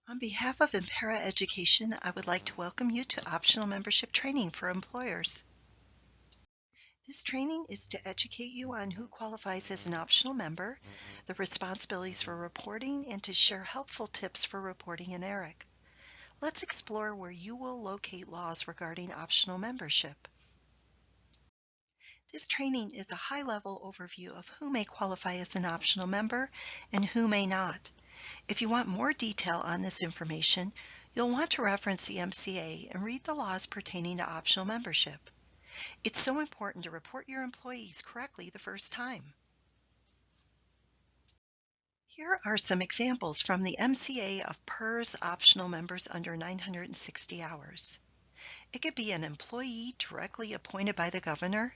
On behalf of Impera Education, I would like to welcome you to Optional Membership Training for Employers. This training is to educate you on who qualifies as an optional member, the responsibilities for reporting, and to share helpful tips for reporting in ERIC. Let's explore where you will locate laws regarding optional membership. This training is a high-level overview of who may qualify as an optional member and who may not. If you want more detail on this information, you'll want to reference the MCA and read the laws pertaining to optional membership. It's so important to report your employees correctly the first time. Here are some examples from the MCA of PERS optional members under 960 hours. It could be an employee directly appointed by the governor,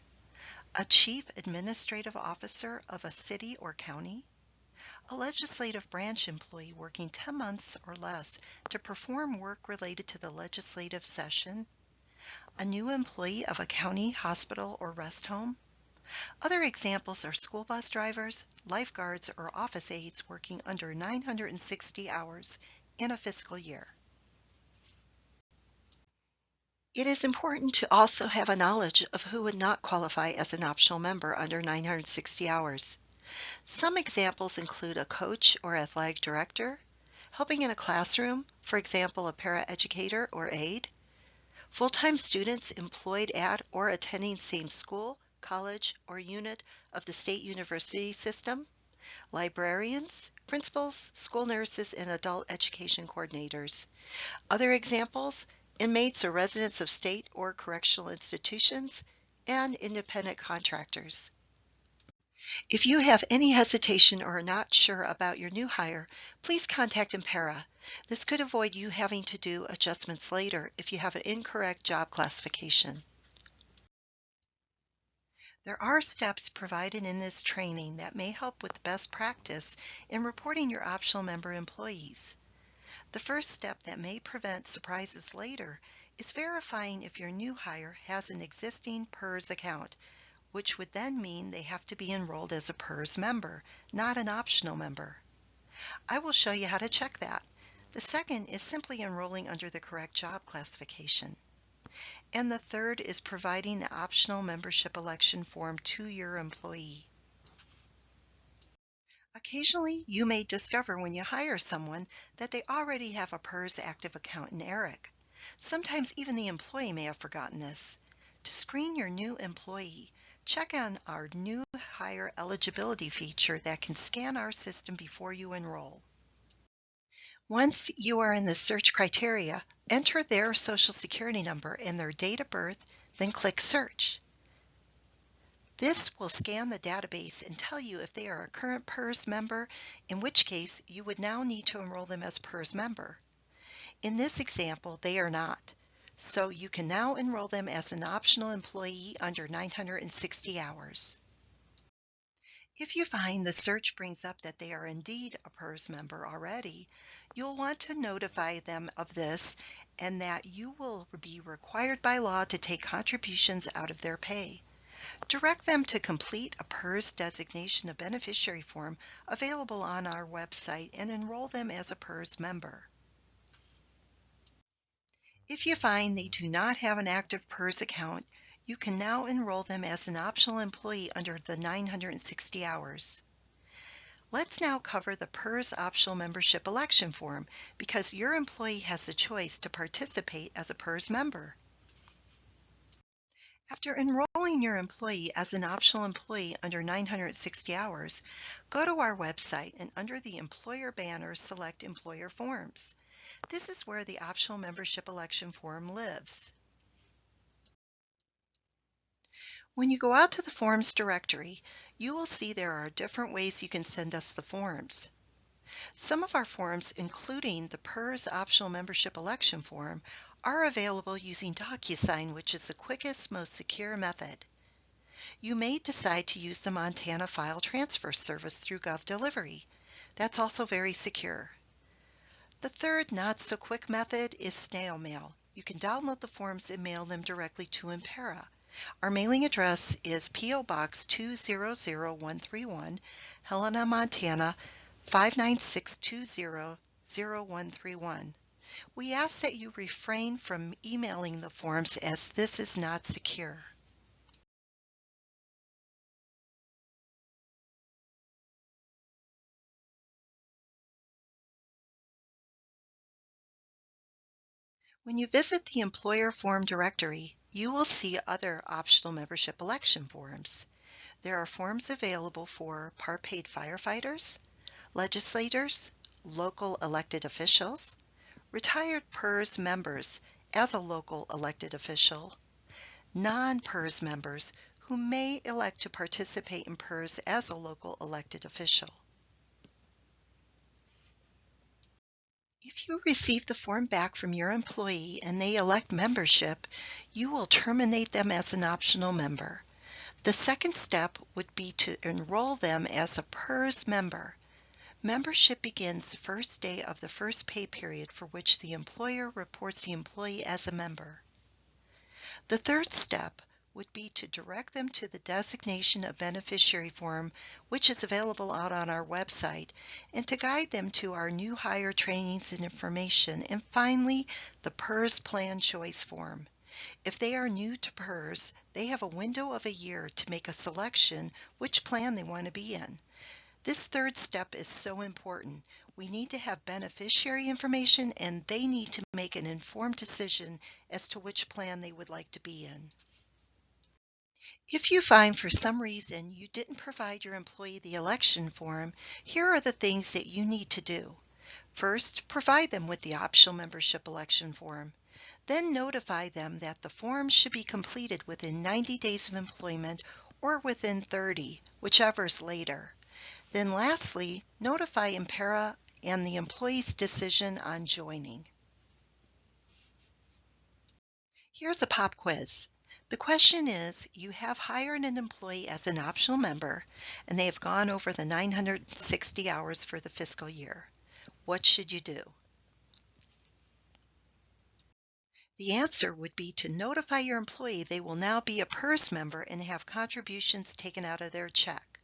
a chief administrative officer of a city or county, a legislative branch employee working 10 months or less to perform work related to the legislative session, a new employee of a county, hospital, or rest home. Other examples are school bus drivers, lifeguards, or office aides working under 960 hours in a fiscal year. It is important to also have a knowledge of who would not qualify as an optional member under 960 hours. Some examples include a coach or athletic director, helping in a classroom, for example, a paraeducator or aide, full-time students employed at or attending same school, college, or unit of the state university system, librarians, principals, school nurses, and adult education coordinators. Other examples, inmates or residents of state or correctional institutions, and independent contractors. If you have any hesitation or are not sure about your new hire, please contact Impera. This could avoid you having to do adjustments later if you have an incorrect job classification. There are steps provided in this training that may help with best practice in reporting your optional member employees. The first step that may prevent surprises later is verifying if your new hire has an existing PERS account, which would then mean they have to be enrolled as a PERS member, not an optional member. I will show you how to check that. The second is simply enrolling under the correct job classification. And the third is providing the optional membership election form to your employee. Occasionally, you may discover when you hire someone that they already have a PERS active account in ERIC. Sometimes even the employee may have forgotten this. To screen your new employee, check on our new hire eligibility feature that can scan our system before you enroll. Once you are in the search criteria, enter their Social Security number and their date of birth, then click Search. This will scan the database and tell you if they are a current PERS member, in which case you would now need to enroll them as PERS member. In this example, they are not. So you can now enroll them as an optional employee under 960 hours. If you find the search brings up that they are indeed a PERS member already, you'll want to notify them of this and that you will be required by law to take contributions out of their pay. Direct them to complete a PERS designation of beneficiary form available on our website and enroll them as a PERS member. If you find they do not have an active PERS account, you can now enroll them as an optional employee under the 960 hours. Let's now cover the PERS optional membership election form because your employee has the choice to participate as a PERS member. After enrolling your employee as an optional employee under 960 hours, go to our website and under the Employer banner, select Employer Forms. This is where the optional membership election form lives. When you go out to the Forms directory, you will see there are different ways you can send us the forms. Some of our forms, including the PERS optional membership election form, are available using DocuSign, which is the quickest, most secure method. You may decide to use the Montana File Transfer Service through GovDelivery. That's also very secure. The third not-so-quick method is snail mail. You can download the forms and mail them directly to Impera. Our mailing address is P.O. Box 200131, Helena, Montana 59620 0131. We ask that you refrain from emailing the forms as this is not secure. When you visit the employer form directory, you will see other optional membership election forms. There are forms available for part-paid firefighters, legislators, local elected officials, retired PERS members as a local elected official, non-PERS members who may elect to participate in PERS as a local elected official. If you receive the form back from your employee and they elect membership, you will terminate them as an optional member. The second step would be to enroll them as a PERS member. Membership begins the first day of the first pay period for which the employer reports the employee as a member. The third step would be to direct them to the designation of beneficiary form, which is available out on our website, and to guide them to our new hire trainings and information, and finally, the PERS plan choice form. If they are new to PERS, they have a window of a year to make a selection which plan they want to be in. This third step is so important. We need to have beneficiary information and they need to make an informed decision as to which plan they would like to be in. If you find for some reason you didn't provide your employee the election form, here are the things that you need to do. First, provide them with the optional membership election form. Then notify them that the form should be completed within 90 days of employment or within 30, whichever is later. Then lastly, notify Impera and the employee's decision on joining. Here's a pop quiz. The question is, you have hired an employee as an optional member and they have gone over the 960 hours for the fiscal year. What should you do? The answer would be to notify your employee they will now be a PERS member and have contributions taken out of their check.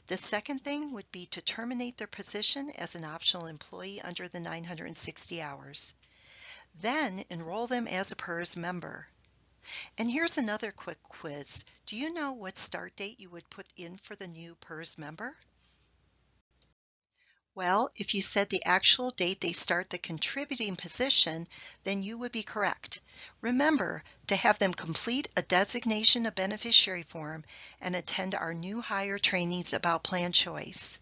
The second thing would be to terminate their position as an optional employee under the 960 hours. Then enroll them as a PERS member. And here's another quick quiz. Do you know what start date you would put in for the new PERS member? Well, if you said the actual date they start the contributing position, then you would be correct. Remember to have them complete a designation of beneficiary form and attend our new hire trainings about plan choice.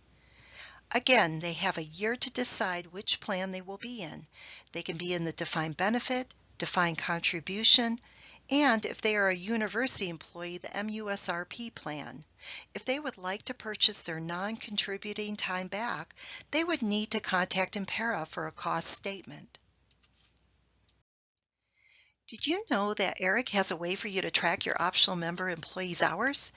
Again, they have a year to decide which plan they will be in. They can be in the defined benefit, defined contribution, and if they are a university employee, the MUSRP plan. If they would like to purchase their non-contributing time back, they would need to contact Impera for a cost statement. Did you know that ERIC has a way for you to track your optional member employees' hours?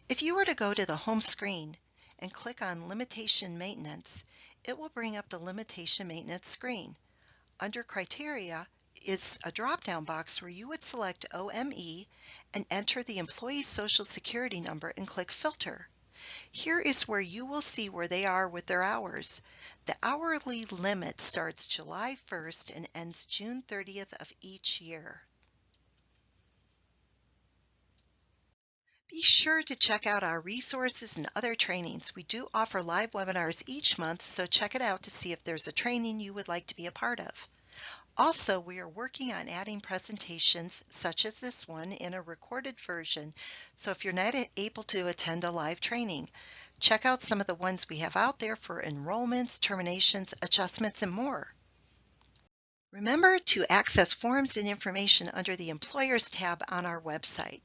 If you were to go to the home screen and click on Limitation Maintenance, it will bring up the Limitation Maintenance screen. Under Criteria is a drop-down box where you would select OME and enter the employee's Social Security number and click Filter. Here is where you will see where they are with their hours. The hourly limit starts July 1st and ends June 30th of each year. Be sure to check out our resources and other trainings. We do offer live webinars each month, so check it out to see if there's a training you would like to be a part of. Also, we are working on adding presentations such as this one in a recorded version, so if you're not able to attend a live training, check out some of the ones we have out there for enrollments, terminations, adjustments, and more. Remember to access forms and information under the Employers tab on our website.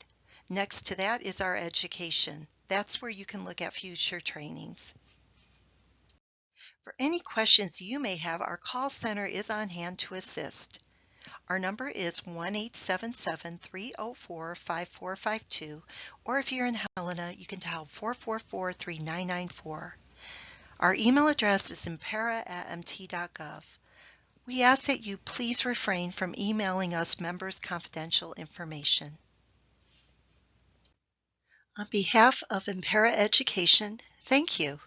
Next to that is our education. That's where you can look at future trainings. For any questions you may have, our call center is on hand to assist. Our number is 1-877-304-5452, or if you're in Helena, you can dial 444-3994. Our email address is impera@mt.gov. We ask that you please refrain from emailing us members' confidential information. On behalf of Impera Education, thank you.